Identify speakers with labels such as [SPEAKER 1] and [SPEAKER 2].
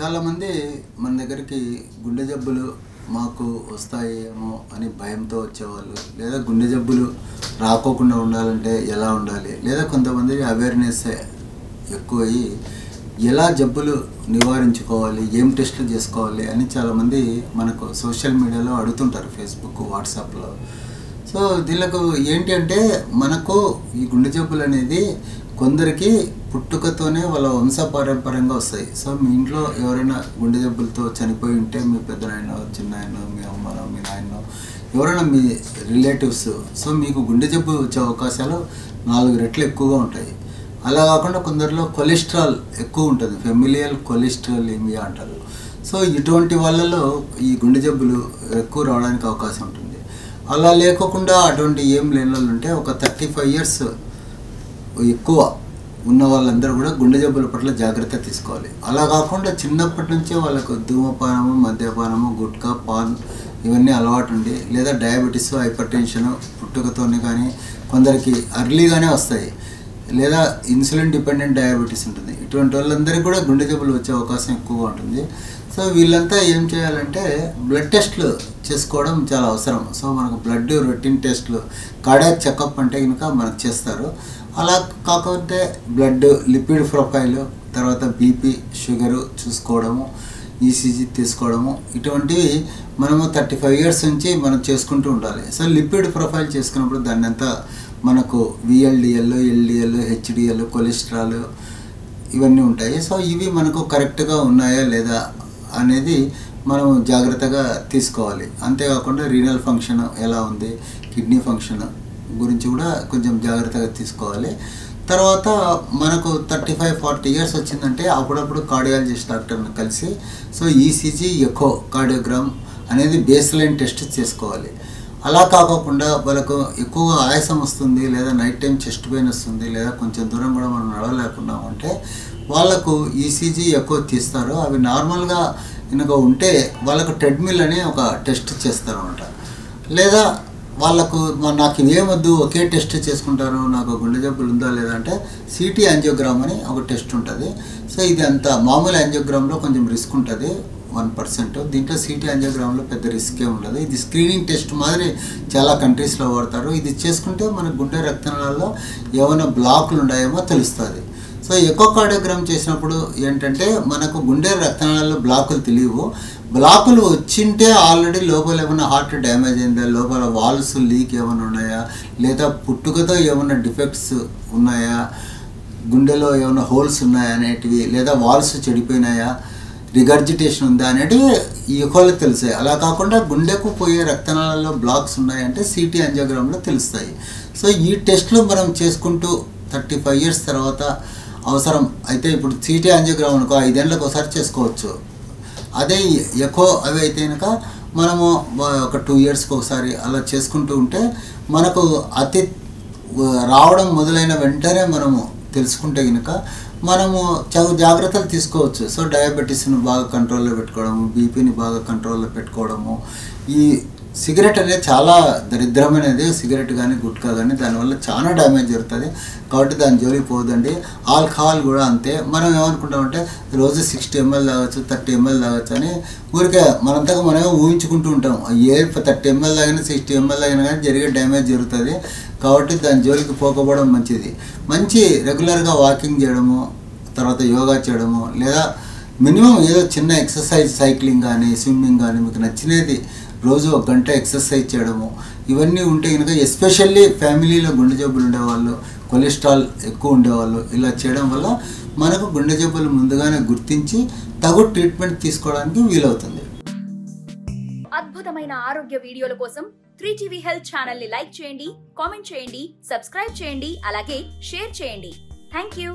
[SPEAKER 1] చాలామంది మన దగ్గరికి గుండె జబ్బులు మాకు వస్తాయేమో అని భయంతో వచ్చేవాళ్ళు, లేదా గుండె జబ్బులు రాకోకుండా ఉండాలంటే ఎలా ఉండాలి, లేదా కొంతమంది అవేర్నెస్ ఎక్కువయ్యి ఎలా జబ్బులు నివారించుకోవాలి, ఏం టెస్టులు చేసుకోవాలి అని చాలామంది మనకు సోషల్ మీడియాలో అడుగుతుంటారు, ఫేస్బుక్ వాట్సాప్లో. సో దీనికి ఏంటి అంటే, మనకు ఈ గుండె జబ్బులు అనేది కొందరికి పుట్టుకతోనే వాళ్ళ వంశపారంపర్యంగా వస్తాయి. సో మీ ఇంట్లో ఎవరైనా గుండె జబ్బులతో చనిపోయి ఉంటే, మీ పెద్దనాయనో చిన్నాయనో మీ అమ్మనో మీ నాయనో ఎవరైనా మీ రిలేటివ్స్, సో మీకు గుండె జబ్బు వచ్చే అవకాశాలు 4 రెట్లు ఎక్కువగా ఉంటాయి. అలా కాకుండా కొందరిలో కొలెస్ట్రాల్ ఎక్కువ ఉంటుంది, ఫెమిలియల్ కొలెస్ట్రాలిమియా అంటారు. సో ఇటువంటి వాళ్ళలో ఈ గుండె జబ్బులు ఎక్కువ రావడానికి అవకాశం ఉంటుంది. అలా లేకోకుండా అటువంటి ఏం లేని వాళ్ళు ఉంటే, ఒక 35 years ఎక్కువ ఉన్న వాళ్ళందరూ కూడా గుండె జబ్బుల పట్ల జాగ్రత్త తీసుకోవాలి. అలా కాకుండా చిన్నప్పటి నుంచే వాళ్ళకు ధూమపానము, మద్యపానము, గుట్కా, పాన్ ఇవన్నీ అలవాటు ఉండి, లేదా డయాబెటీస్, హైపర్ టెన్షన్ పుట్టుకతోనే కానీ కొందరికి అర్లీగానే వస్తాయి, లేదా ఇన్సులిన్ డిపెండెంట్ డయాబెటీస్ ఉంటుంది. ఇటువంటి వాళ్ళందరికీ కూడా గుండె జబ్బులు వచ్చే అవకాశం ఎక్కువగా ఉంటుంది. సో వీళ్ళంతా ఏం చేయాలంటే, బ్లడ్ టెస్ట్లు చేసుకోవడం చాలా అవసరం. సో మనకు బ్లడ్ రొటీన్ టెస్ట్లు, కార్డియాక్ చెకప్ అంటే కనుక మనకు చేస్తారు. అలా కాకపోతే బ్లడ్ లిపిడ్ ప్రొఫైల్, తర్వాత బీపీ, షుగరు చూసుకోవడము, ఈసీజీ తీసుకోవడము, ఇటువంటివి మనము 35 years నుంచి మనం చేసుకుంటూ ఉండాలి. సో లిపిడ్ ప్రొఫైల్ చేసుకున్నప్పుడు దాన్ని అంతా మనకు విఎల్డిఎల్, ఎల్డిఎల్, హెచ్డిఎల్, కొలెస్ట్రాల్ ఇవన్నీ ఉంటాయి. సో ఇవి మనకు కరెక్ట్గా ఉన్నాయా లేదా అనేది మనం జాగ్రత్తగా తీసుకోవాలి. అంతేకాకుండా రీనల్ ఫంక్షన్ ఎలా ఉంది, కిడ్నీ ఫంక్షన్ గురించి కూడా కొంచెం జాగ్రత్తగా తీసుకోవాలి. తర్వాత మనకు 35-40 years వచ్చిందంటే అప్పుడప్పుడు కార్డియాలజిస్ట్ డాక్టర్ని కలిసి, సో ఈసీజీ, ఎకో కార్డియోగ్రామ్ అనేది బేస్ లైన్ టెస్ట్ చేసుకోవాలి. అలా కాకుండా వాళ్ళకు ఎక్కువగా ఆయాసం వస్తుంది, లేదా నైట్ టైం చెస్ట్ పెయిన్ వస్తుంది, లేదా కొంచెం దూరం కూడా మనం నడవలేకున్నామంటే వాళ్ళకు ఈసీజీ ఎక్కువ తీస్తారు. అవి నార్మల్గా కనుక ఉంటే వాళ్ళకు ట్రెడ్మిల్ అనే ఒక టెస్ట్ చేస్తారు అన్నమాట. లేదా వాళ్ళకు నాకు ఇవేమొద్దు, ఒకే టెస్ట్ చేసుకుంటారు, నాకు గుండె జబ్బులు ఉందా లేదా అంటే సిటీ యాంజియోగ్రామ్ అని ఒక టెస్ట్ ఉంటుంది. సో ఇది అంత మామూలు యాంజియోగ్రామ్లో కొంచెం రిస్క్ ఉంటుంది, 1%. దీంట్లో సిటీ యాంజియోగ్రామ్లో పెద్ద రిస్కే ఉండదు. ఇది స్క్రీనింగ్ టెస్ట్ మాదిరి చాలా కంట్రీస్లో వాడతారు. ఇది చేసుకుంటే మన గుండె రక్తనాళాల్లో ఏమైనా బ్లాకులు ఉన్నాయేమో తెలుస్తుంది. సో ఎకో కార్డియోగ్రామ్ చేసినప్పుడు ఏంటంటే, మనకు గుండె రక్తనాళాల్లో బ్లాకులు తెలియవు. బ్లాకులు వచ్చింటే ఆల్రెడీ లోపల ఏమైనా హార్ట్ డ్యామేజ్ అయిందా, లోపల వాల్స్ లీక్ ఏమైనా ఉన్నాయా, లేదా పుట్టుకతో ఏమైనా డిఫెక్ట్స్ ఉన్నాయా, గుండెలో ఏమైనా హోల్స్ ఉన్నాయా అనేటివి, లేదా వాల్స్ చెడిపోయినాయా, రిగర్జిటేషన్ ఉందా అనేటివి ఈ ఎకోలో తెలుస్తాయి. అలా కాకుండా గుండెకు పోయే రక్తనాళాల్లో బ్లాక్స్ ఉన్నాయంటే సిటీ యాంజియోగ్రామ్లో తెలుస్తాయి. సో ఈ టెస్ట్లు మనం చేసుకుంటూ 35 years తర్వాత అవసరం అయితే, ఇప్పుడు సిటీ యాంజియోగ్రామ్ అనుకో 5 ఏళ్ళకి ఒకసారి చేసుకోవచ్చు. అదే ఎకో అవి అయితే కనుక మనము ఒక 2 yearsకి ఒకసారి అలా చేసుకుంటూ ఉంటే, మనకు అతి రావడం మొదలైన వెంటనే మనము తెలుసుకుంటే కనుక మనము జాగ్రత్తలు తీసుకోవచ్చు. సో డయాబెటీస్ని బాగా కంట్రోల్లో పెట్టుకోవడము, బీపీని బాగా కంట్రోల్లో పెట్టుకోవడము. ఈ సిగరెట్ అనేది చాలా దరిద్రమైనది, సిగరెట్ కానీ గుట్కా కానీ, దానివల్ల చాలా డ్యామేజ్ జరుగుతుంది. కాబట్టి దాని జోలికి పోదండి. ఆల్కహాల్ కూడా అంతే. మనం ఏమనుకుంటామంటే రోజు 60 ml తాగొచ్చు, 30 ml తాగొచ్చు అని ఊరికే మనంతగా మనమే ఊహించుకుంటూ ఉంటాం. 30 ml తాగినా 60 ml తాగినా కానీ జరిగే డ్యామేజ్ జరుగుతుంది. కాబట్టి దాని జోలికి పోకపోవడం మంచిది. మంచి రెగ్యులర్గా వాకింగ్ చేయడము, తర్వాత యోగా చేయడము, లేదా మినిమం ఏదో చిన్న ఎక్సర్సైజ్, సైక్లింగ్ కానీ స్విమ్మింగ్ కానీ మీకు నచ్చినది రోజు 1 గంట ఎక్సర్సైజ్ చేయడము, ఇవన్నీ ఉంటే కనుక, ఎస్పెషల్లీ ఫ్యామిలీలో గుండె జబ్బులు ఉండేవాళ్ళు, కొలెస్ట్రాల్ ఎక్కువ ఉండేవాళ్ళు, ఇలా చేయడం వల్ల మనకు గుండె జబ్బులు ముందుగానే గుర్తించి తగు ట్రీట్మెంట్ తీసుకోవడానికి వీలవుతుంది.
[SPEAKER 2] అద్భుతమైన ఆరోగ్య వీడియోల కోసం 3TV హెల్త్ ఛానల్ ని లైక్ చేయండి, కామెంట్ చేయండి, సబ్స్క్రైబ్ చేయండి, అలాగే షేర్ చేయండి. థాంక్యూ.